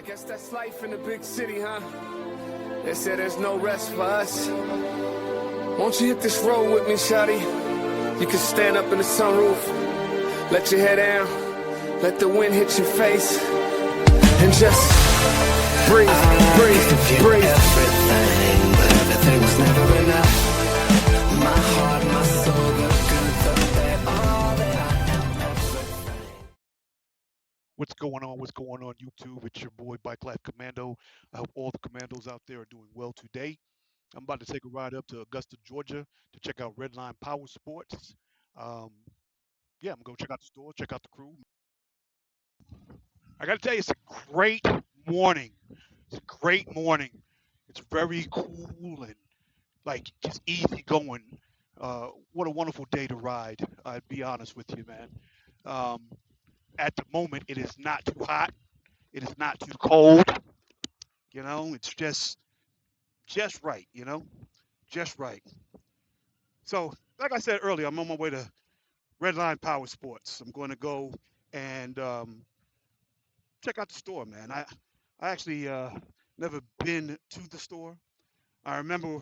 Guess that's life in the big city, huh? They said there's no rest for us. Won't you hit this road with me, shawty? You can stand up in the sunroof, let your head down, let the wind hit your face, and just breathe, breathe, breathe. Everything, but everything was never enough. My heart, my soul, the good, the bad, all that I am, everything. What's going on? What's going on, YouTube? It's your boy Bike Life Commando. I hope all the commandos out there are doing well today. I'm about to take a ride up to Augusta, Georgia to check out Redline Powersports. Yeah, I'm going to check out the store, check out the crew. I got to tell you, it's a great morning. It's a great morning. It's very cool and like just easy going. What a wonderful day to ride. I'd be honest with you, man. At the moment, it is not too hot. It is not too cold. You know, it's just right, you know, just right. So, like I said earlier, I'm on my way to Redline Powersports. I'm going to go and check out the store, man. I actually never been to the store. I remember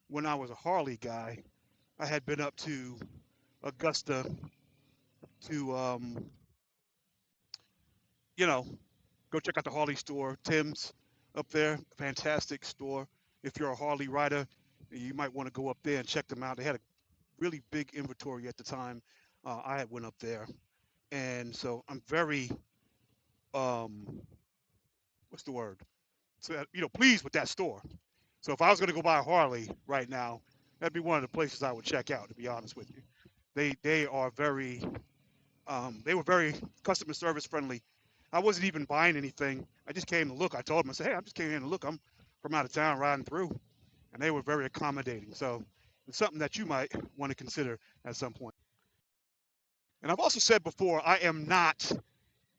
when I was a Harley guy, I had been up to Augusta to you know, go check out the Harley store. Tim's up there, fantastic store. If you're a Harley rider, you might want to go up there and check them out. They had a really big inventory at the time. I had went up there, and so I'm very, what's the word? So, you know, pleased with that store. So if I was going to go buy a Harley right now, that'd be one of the places I would check out. To be honest with you, they are very, they were very customer service friendly. I wasn't even buying anything. I just came to look. I told them, I said, hey, I just came in to look. I'm from out of town riding through. And they were very accommodating. So it's something that you might want to consider at some point. And I've also said before, I am not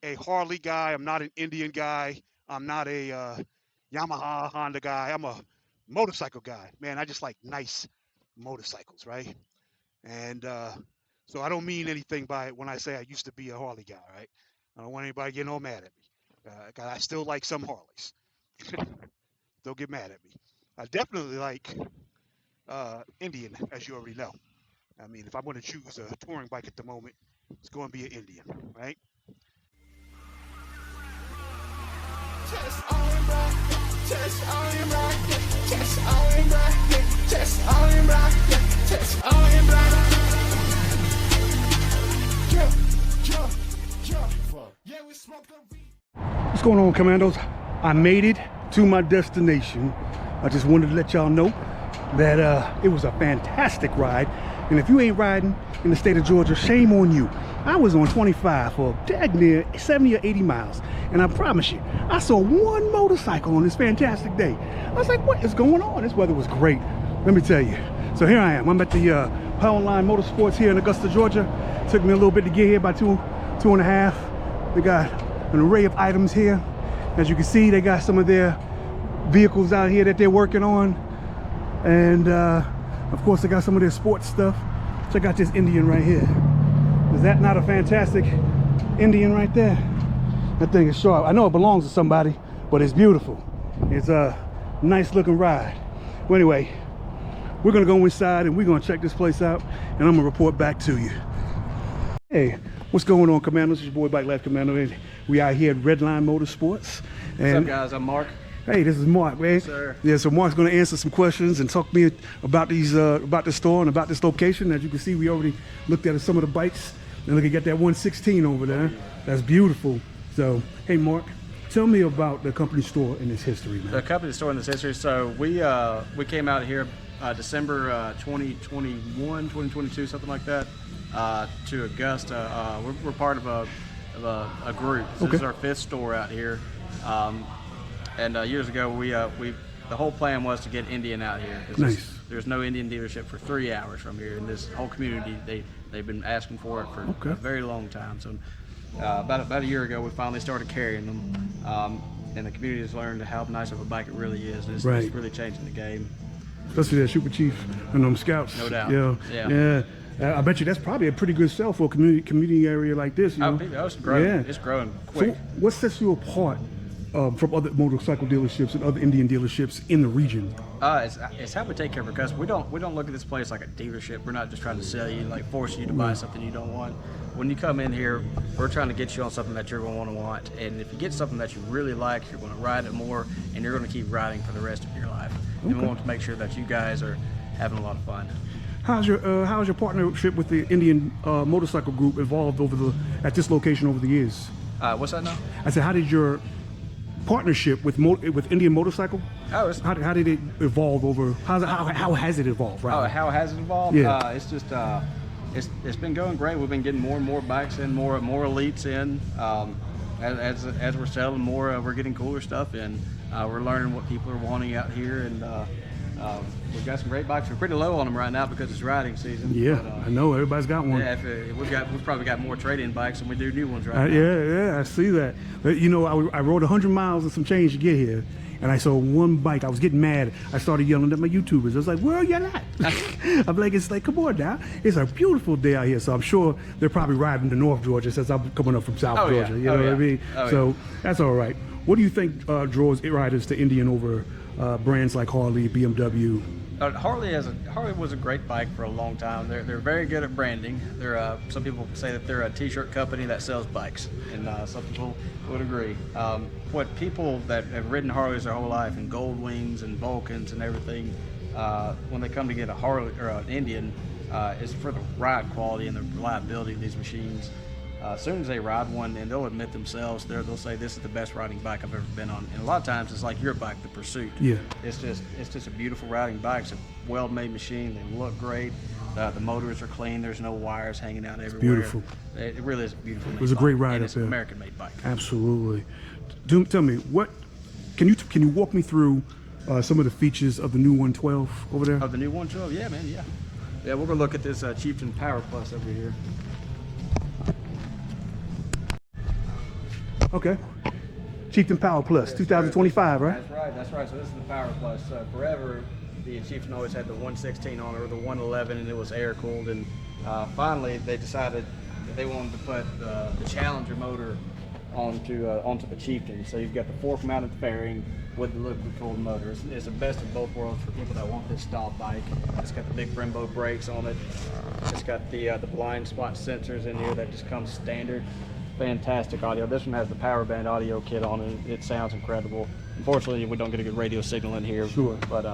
a Harley guy. I'm not an Indian guy. I'm not a Yamaha, Honda guy. I'm a motorcycle guy. Man, I just like nice motorcycles, right? And so I don't mean anything by it when I say I used to be a Harley guy, right? I don't want anybody getting all mad at me. I still like some Harleys. Don't get mad at me. I definitely like Indian, as you already know. I mean, if I'm going to choose a touring bike at the moment, it's going to be an Indian, right? What's going on, commandos? I made it to my destination. I just wanted to let y'all know that it was a fantastic ride. And if you ain't riding in the state of Georgia, shame on you. I was on 25 for dag near 70 or 80 miles. And I promise you, I saw one motorcycle on this fantastic day. I was like, what is going on? This weather was great. Let me tell you. So here I am. I'm at the Redline Motorsports here in Augusta, Georgia. Took me a little bit to get here, about two and a half. They got an array of items here. As you can see, they got some of their vehicles out here that they're working on. And of course, they got some of their sports stuff. Check out this Indian right here. Is that not a fantastic Indian right there? That thing is sharp. I know it belongs to somebody, but it's beautiful. It's a nice looking ride. Well, anyway, we're gonna go inside and we're gonna check this place out, and I'm gonna report back to you. Hey, what's going on, commandos? It's your boy Bike Life Commando, and we out here at Redline Motorsports. And what's up, guys? I'm Mark. Hey, this is Mark, man. Yes, sir. Yeah, so Mark's going to answer some questions and talk to me about these, about the store and about this location. As you can see, we already looked at some of the bikes. And look, you got that 116 over there. That's beautiful. So, hey, Mark, tell me about the company store and its history, man. The company store and its history. So we came out here December 2021, 2022, something like that, to Augusta. We're part of a group. This is our 5th store out here. And years ago, the whole plan was to get Indian out here. Nice. There's no Indian dealership for 3 hours from here, and this whole community they've been asking for it for a very long time. So about a year ago, we finally started carrying them, and the community has learned how nice of a bike it really is. And it's really changing the game. Especially that Super Chief and them Scouts. No doubt. Yeah. I bet you that's probably a pretty good sell for a community area like this. You know? Oh, it's growing. Yeah. It's growing quick. So what sets you apart from other motorcycle dealerships and other Indian dealerships in the region? It's how we take care of our customers. We don't look at this place like a dealership. We're not just trying to sell you, like force you to buy something you don't want. When you come in here, we're trying to get you on something that you're going to want. And if you get something that you really like, you're going to ride it more, and you're going to keep riding for the rest of your life. And we want to make sure that you guys are having a lot of fun. How's your partnership with the Indian Motorcycle Group evolved at this location over the years? What's that now? I said, how did your partnership with Indian Motorcycle? How did it evolve over? How has it evolved? Right? Oh, how has it evolved? Yeah. It's just it's been going great. We've been getting more and more bikes in, more elites in. As we're selling more, we're getting cooler stuff in. We're learning what people are wanting out here, and we've got some great bikes. We're pretty low on them right now because it's riding season. Yeah, I know everybody's got one. Yeah, we've probably got more trade-in bikes than we do new ones right now. Yeah, I see that. But, you know, I rode 100 miles and some change to get here, and I saw one bike. I was getting mad. I started yelling at my YouTubers. I was like, "Where are you at?" It's like, come on now. It's a beautiful day out here, so I'm sure they're probably riding to North Georgia since I'm coming up from South Georgia. Yeah. You know what I mean? So that's all right. What do you think draws riders to Indian over brands like Harley, BMW? Harley was a great bike for a long time. They're very good at branding. Some people say that they're a T-shirt company that sells bikes, and some people would agree. What people that have ridden Harleys their whole life, and Gold Wings and Vulcans and everything, when they come to get a Harley or an Indian, is for the ride quality and the reliability of these machines. As soon as they ride one, and they'll admit themselves, they'll say, "This is the best riding bike I've ever been on." And a lot of times, it's like your bike, the Pursuit. Yeah. It's just a beautiful riding bike. It's a well-made machine. They look great. The motors are clean. There's no wires hanging out everywhere. Beautiful. It really is a beautiful. It was a great ride and up it's there. an American-made bike. Absolutely. Tell me, what can you walk me through some of the features of the new 112 over there? Of the new 112, yeah, man, yeah. Yeah, we're gonna look at this Chieftain PowerPlus over here. Okay. Chieftain PowerPlus, 2025, right? That's right. So this is the PowerPlus. Forever, the Chieftain always had the 116 on it, or the 111, and it was air cooled. And finally, they decided that they wanted to put the Challenger motor onto the Chieftain. So you've got the fork mounted fairing with the liquid cooled motor. It's the best of both worlds for people that want this style bike. It's got the big Brembo brakes on it. It's got the blind spot sensors in here that just comes standard. Fantastic audio. This one has the power band audio kit on it. It sounds incredible. Unfortunately, we don't get a good radio signal in here. Sure. But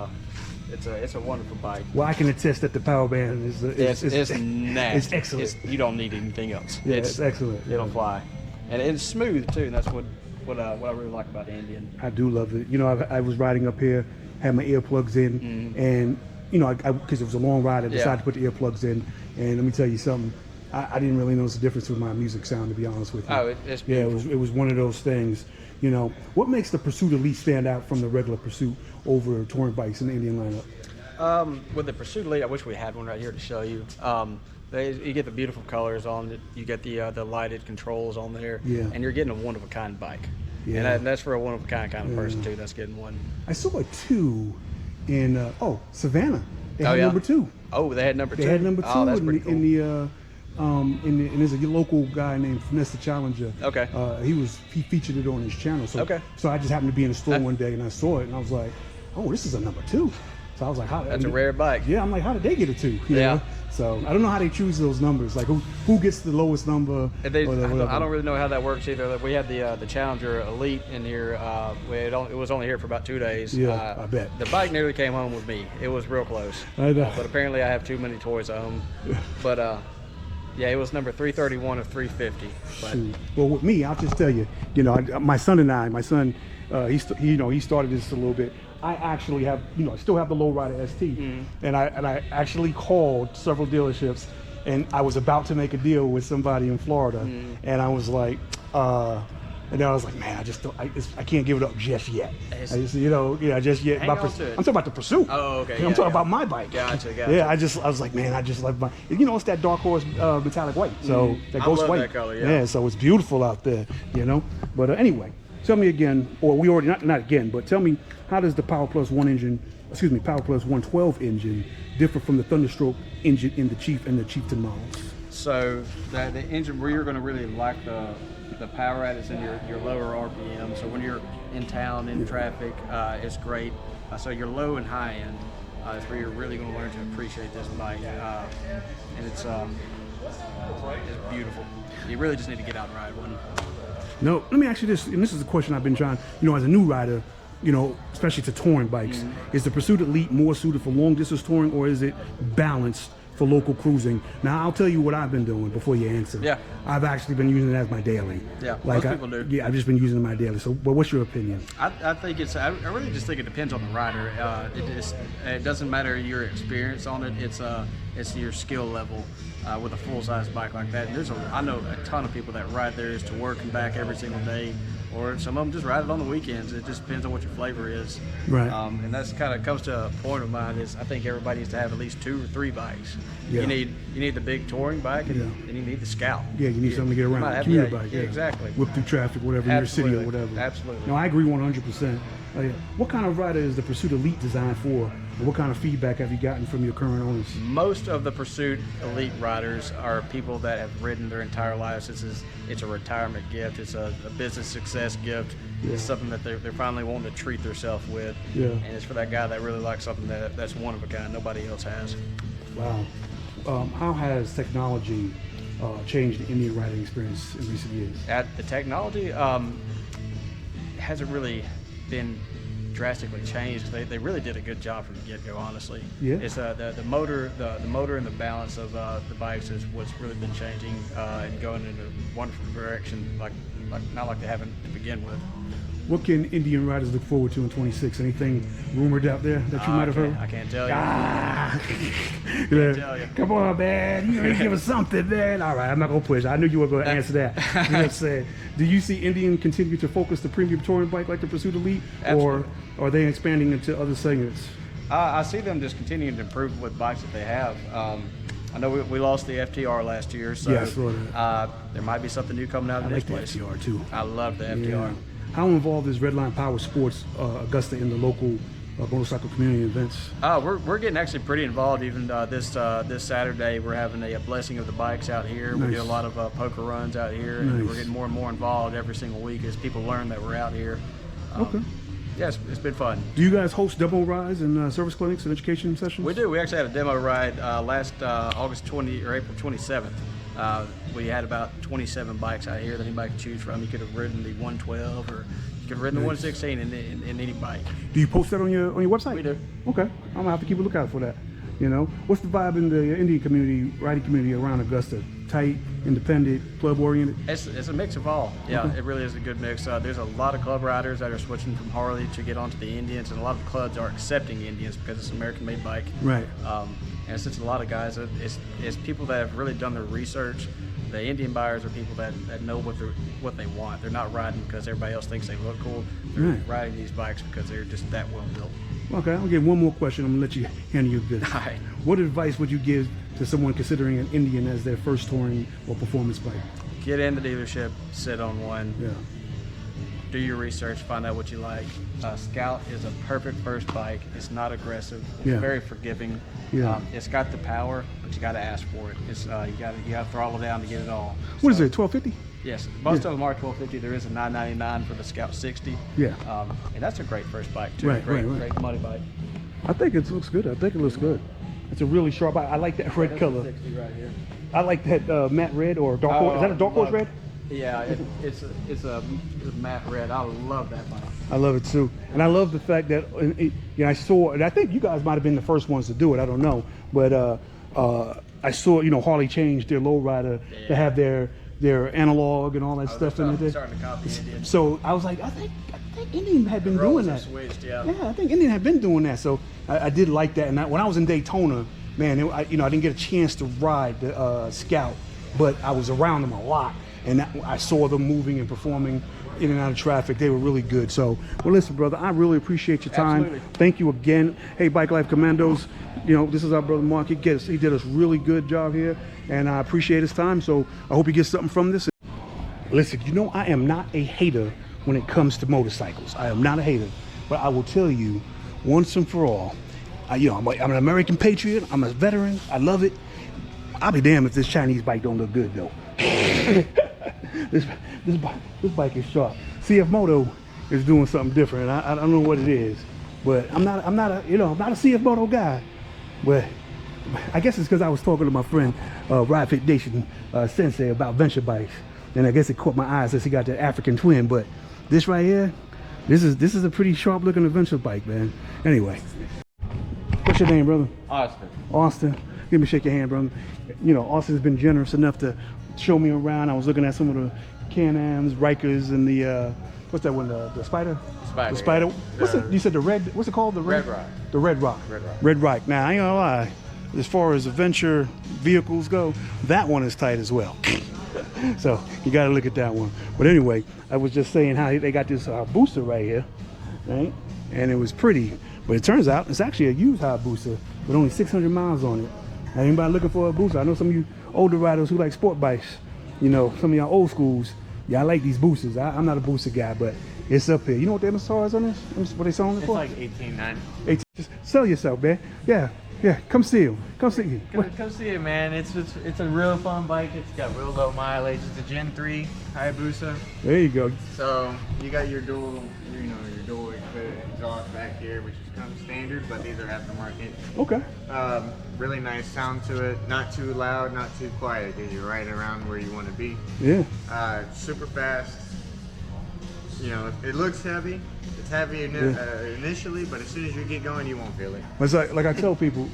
it's a wonderful bike. Well, I can attest that the power band is It's nasty. It's excellent. You don't need anything else. Yeah, it's excellent. It'll fly, and it's smooth too. And that's what I really like about the Indian. I do love it. You know, I was riding up here, had my earplugs in, and you know, because it was a long ride, I decided to put the earplugs in. And let me tell you something. I didn't really notice the difference with my music sound, to be honest with you. Oh, it's beautiful. It was one of those things. You know, what makes the Pursuit Elite stand out from the regular Pursuit over touring bikes in the Indian lineup? With the Pursuit Elite, I wish we had one right here to show you. You get the beautiful colors on it. You get the lighted controls on there, and you're getting a one-of-a-kind bike. Yeah. And that's for a one-of-a-kind kind of person too. That's getting one. I saw a 2 in Savannah. They had number 2. Oh, they had number 2. They had number 2 oh, that's pretty cool. and there's a local guy named Finesse the Challenger. Okay. He featured it on his channel. So I just happened to be in the store one day and I saw it and I was like, oh, this is a number 2. So I was like, that's a rare bike. Yeah, I'm like, how did they get a 2? You know? So I don't know how they choose those numbers. Like who gets the lowest number? I don't really know how that works either. We had the Challenger Elite in here. It was only here for about 2 days. Yeah, I bet. The bike nearly came home with me. It was real close. I know. But apparently I have too many toys at home. But yeah, it was number 331 of 350. But. Well, with me, I'll just tell you. You know, my son, he started this a little bit. I actually have, I still have the Lowrider ST, and I actually called several dealerships, and I was about to make a deal with somebody in Florida, and I was like, and then I was like, man, I can't give it up just yet. Just yet. Hang on to it. I'm talking about the Pursuit. Oh, okay. I'm talking about my bike. Gotcha. Yeah, I was like, man, I just love my. It's that dark horse metallic white. So that ghost white. That color, yeah. So it's beautiful out there. But anyway, tell me again, or we already not again, but tell me, how does the PowerPlus 112 engine differ from the Thunderstroke engine in the Chief and the Chieftain models? So the engine where you're going to really like the power at is in your lower RPM. So when you're in town, in traffic. It's great. So your low and high end is where you're really going to learn to appreciate this bike, and it's beautiful. You really just need to get out and ride one. No, let me ask you this, and this is a question I've been trying, as a new rider, especially to touring bikes, is the Pursuit Elite more suited for long distance touring, or is it balanced for local cruising? Now, I'll tell you what I've been doing before you answer. Yeah. I've actually been using it as my daily. Yeah, like most people do. Yeah, I've just been using it my daily. So, but what's your opinion? I think I really just think it depends on the rider. It doesn't matter your experience on it. It's your skill level with a full-size bike like that. And I know a ton of people that ride theirs to work and back every single day, or some of them just ride it on the weekends. It just depends on what your flavor is. Right. And that's kind of comes to a point of mine is I think everybody needs to have at least 2 or 3 bikes. Yeah. You need the big touring bike, and you need the Scout. Yeah, you need something to get around. Might Commuter have- bike. yeah, exactly. Whip through traffic, whatever, in your city or whatever. Absolutely. No, I agree 100%. What kind of rider is the Pursuit Elite designed for? Or what kind of feedback have you gotten from your current owners? Most of the Pursuit Elite riders are people that have ridden their entire lives. It's a retirement gift. It's a business success gift. Yeah. It's something that they're finally wanting to treat themselves with. Yeah. And it's for that guy that really likes something that's one of a kind nobody else has. Wow. How has technology changed the Indian riding experience in recent years? The technology hasn't really been drastically changed. They really did a good job from the get-go, honestly. Yeah. It's the motor, the motor and the balance of the bikes is what's really been changing and going in a wonderful direction, not like they haven't to begin with. What can Indian riders look forward to in 26? Anything rumored out there that you might have heard? I can't tell you. Yeah. tell you. Come on, man. You give us something, man. All right, I'm not going to push. I knew you were going to answer that. You know what I'm saying? Do you see Indian continue to focus the premium touring bike like the Pursuit Elite? Absolutely. Or are they expanding into other segments? I see them just continuing to improve with bikes that they have. I know we lost the FTR last year, so Yeah, I saw that. there might be something new coming out I of like this the place. FTR too. I love the FTR. Yeah. How involved is Redline Powersports Augusta in the local motorcycle community events? We're getting actually pretty involved. Even this Saturday, we're having a blessing of the bikes out here. Nice. We do a lot of poker runs out here, Nice. and we're getting more and more involved every single week as people learn that we're out here. Okay. Yeah, it's been fun. Do you guys host demo rides and service clinics and education sessions? We do. We actually had a demo ride last August 20 or April 27th. We had about 27 bikes out here that anybody could choose from. You could have ridden the 112 or you could have ridden the 116 in any bike. Do you post that on your website? We do. Okay, I'm gonna have to keep a lookout for that. What's the vibe in the Indian community, riding community around Augusta? Tight, independent, club oriented? It's a mix of all. Yeah, Okay. It really is a good mix. There's a lot of club riders that are switching from Harley to get onto the Indians, and a lot of clubs are accepting Indians because it's an American-made bike. Right. And it's just a lot of guys. It's people that have really done their research. The Indian buyers are people that know what they want. They're not riding because everybody else thinks they look cool. They're Right. riding these bikes because they're just that well built. Okay, I'll get one more question. I'm gonna let you handle your business. All right. What advice would you give to someone considering an Indian as their first touring or performance bike? Get in the dealership, sit on one, Yeah. do your research, find out what you like. Scout is a perfect first bike. It's not aggressive. It's Yeah. very forgiving. Yeah. It's got the power, but you got to ask for it. It's you got to throttle down to get it all. What is So, it? 1250? Yes, most Yeah. of them are 1250. There is a 999 for the Scout 60. Yeah. And that's a great first bike too. Right, great, right. great money bike. I think it looks good. It's a really sharp bike. I like that red That's color. a 60 right here. I like that matte red or dark horse. Is that a dark horse red? Yeah, it's a matte red. I love that bike. I love it too, and I love the fact that I saw, and I think you guys might have been the first ones to do it. I don't know, but I saw Harley changed their lowrider to have their analog and all that stuff in it. Starting to copy Indian. So I was like, I think Indian had been doing Rolls are that. switched, yeah. Yeah, I think Indian had been doing that. So I did like that. And when I was in Daytona, man, I didn't get a chance to ride the Scout, but I was around them a lot, and I saw them moving and performing in and out of traffic. They were really good. So, well, listen, brother, I really appreciate your time. Absolutely. Thank you again. Hey, Bike Life Commandos, this is our brother Mark. He did a really good job here, and I appreciate his time. So I hope you get something from this. Listen, I am not a hater when it comes to motorcycles. I am not a hater, but I will tell you once and for all, I'm an American patriot. I'm a veteran. I love it. I'll be damned if this Chinese bike don't look good though. This bike is sharp. CF Moto, is doing something different. I don't know what it is, but I'm not a CF Moto guy. But I guess it's because I was talking to my friend Ride Fit Nation Sensei about venture bikes, and I guess it caught my eye since he got that African twin. But this right here, this is a pretty sharp looking adventure bike, man. Anyway, what's your name, brother? Austin. Austin. Give me a shake your hand, brother. You know, Austin's been generous enough to show me around. I was looking at some of the Can-Ams, Rikers, and the what's that one? The Spider. Spider. The Spider. Yeah. What's it? You said the red. What's it called? The Red Rock. The Red Rock. Red Rock. Red Rock. Now I ain't gonna lie. As far as adventure vehicles go, that one is tight as well. So you got to look at that one. But anyway, I was just saying how they got this booster right here, right? And it was pretty, but it turns out it's actually a used Hayabusa with only 600 miles on it. Anybody looking for a booster? I know some of you older riders who like sport bikes. You know, some of y'all old schools, y'all like these boosters. I'm not a booster guy, but it's up here. You know what the MSR is on this? What they selling it for? It's like $18.90. Just sell yourself, man. Yeah, come see him. Come see him. Come see it, man. It's a real fun bike. It's got real low mileage. It's a Gen 3 Hayabusa. There you go. So you got your dual exhaust back here, which is kind of standard, but these are aftermarket. Okay. Really nice sound to it. Not too loud, not too quiet. It gets you right around where you want to be. Yeah. Super fast. You know, it looks heavy. It's heavy initially, but as soon as you get going, you won't feel it. It's like I tell people,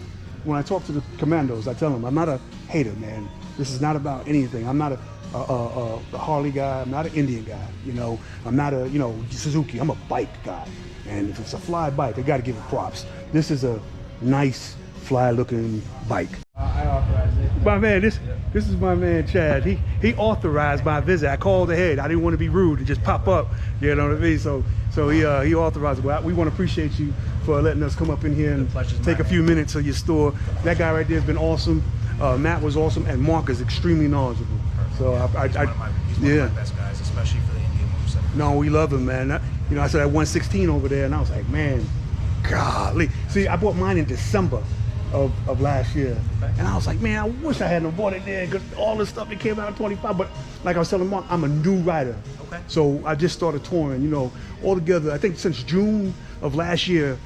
when I talk to the commandos, I tell them, I'm not a hater, man. This is not about anything. I'm not a Harley guy. I'm not an Indian guy. You know, I'm not a, Suzuki. I'm a bike guy. And if it's a fly bike, I got to give it props. This is a nice, fly-looking bike. I authorize it. My man, this is my man Chad. He authorized my visit. I called ahead. I didn't want to be rude and just pop up. You know what I mean? So he authorized it. Well, we want to appreciate you for letting us come up in here and take a few minutes of your store. That guy right there has been awesome. Matt was awesome, and Mark is extremely knowledgeable. So he's one of my best guys, especially for the Indian Motorcycle. No, we love him, man. I saw that 116 over there, and I was like, man, golly. See, I bought mine in December of last year, and I was like, man, I wish I hadn't bought it there because all the stuff that came out in 25. But like I was telling Mark, I'm a new rider. Okay. So I just started touring, all together. I think since June of last year,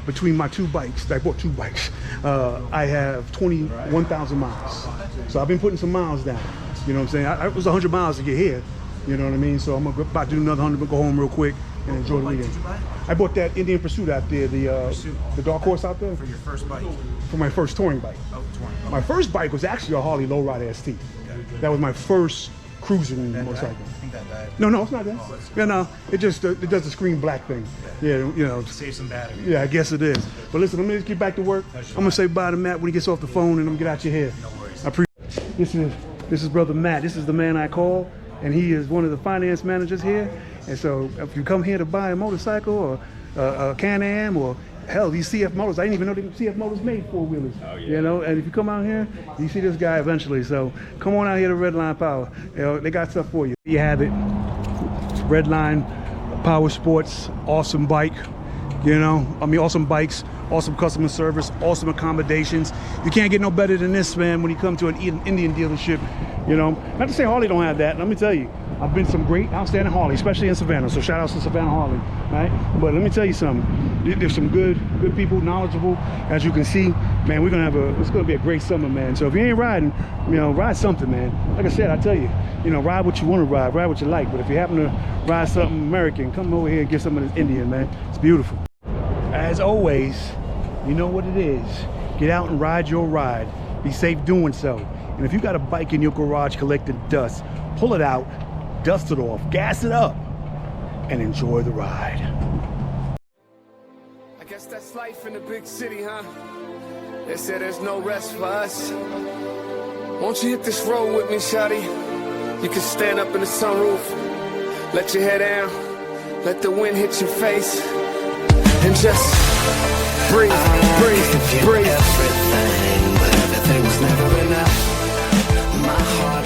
between my two bikes, I bought two bikes, I have 21,000 miles. So I've been putting some miles down. You know what I'm saying? It was 100 miles to get here. You know what I mean? So I'm about to do another 100, but go home real quick and enjoy the weekend. Did you buy? I bought that Indian Pursuit out there, the dark horse out there, For your first bike? for my first touring bike. Oh, 20. Oh, My first bike was actually a Harley Lowrider ST. okay. That was my first cruising motorcycle. I think that died. No, it's not that. Oh, that's Yeah, no, it just it does the screen black thing. Yeah, Save some battery. Yeah, I guess it is. But listen, let me just get back to work. I'm gonna say bye to Matt when he gets off the phone, and I'm gonna get out your hair. No worries. I appreciate. This is brother Matt. This is the man I call, and he is one of the finance managers here. And so, if you come here to buy a motorcycle or a Can-Am or hell, these CF Motors, I didn't even know that CF Motors made four-wheelers. Oh, yeah. And if you come out here, you see this guy eventually. So come on out here to Redline Power. They got stuff for you. You have it. Redline Powersports, awesome bike. Awesome bikes, awesome customer service, awesome accommodations. You can't get no better than this, man, when you come to an Indian dealership. Not to say Harley don't have that. Let me tell you, I've been some great, outstanding Harley, especially in Savannah. So shout out to Savannah Harley, right? But let me tell you something. There's some good people, knowledgeable. As you can see, man, it's gonna be a great summer, man. So if you ain't riding, ride something, man. Like I said, I tell you, ride what you want to ride what you like. But if you happen to ride something American, come over here and get some of this Indian, man. It's beautiful. As always, you know what it is. Get out and ride your ride. Be safe doing so. And if you got a bike in your garage collecting dust, pull it out, dust it off, gas it up, and enjoy the ride. I guess that's life in the big city, huh? They said there's no rest for us. Won't you hit this road with me, shawty? You can stand up in the sunroof, let your head down, let the wind hit your face, and just breathe. Everything, but everything was never enough. My heart,